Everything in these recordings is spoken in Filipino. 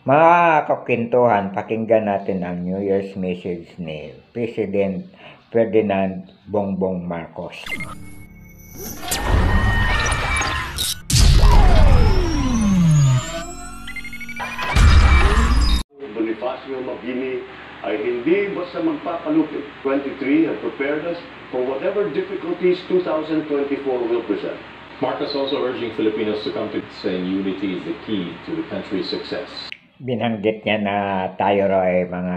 Mga kakintuhan, pakinggan natin ang New Year's message ni President Ferdinand Bongbong Marcos. Bonifacio Mabini ay hindi basta magpapalupit. 23 have prepared us for whatever difficulties 2024 will present. Marcos also urging Filipinos to come to saying unity is the key to the country's success. Binanggit niya na tayo raw ay mga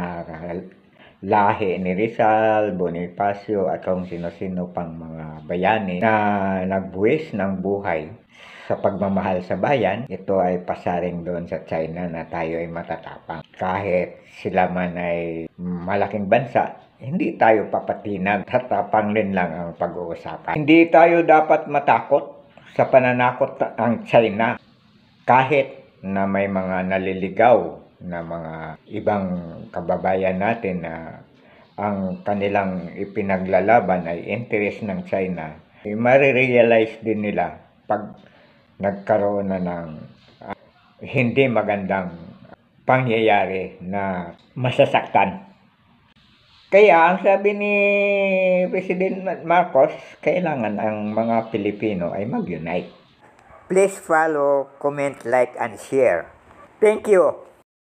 lahi ni Rizal, Bonifacio at kung sino-sino pang mga bayani na nagbuwis ng buhay sa pagmamahal sa bayan. Ito ay pasaring doon sa China na tayo ay matatapang. Kahit sila man ay malaking bansa, hindi tayo papatinag. Tatapang din lang ang pag-uusapan. Hindi tayo dapat matakot sa pananakot ang China. Kahit na may mga naliligaw na mga ibang kababayan natin na ang kanilang ipinaglalaban ay interest ng China, marirealize din nila pag nagkaroon na ng hindi magandang pangyayari na masasaktan. Kaya ang sabi ni President Marcos, kailangan ang mga Pilipino ay mag-unite. Please follow, comment, like, and share. Thank you.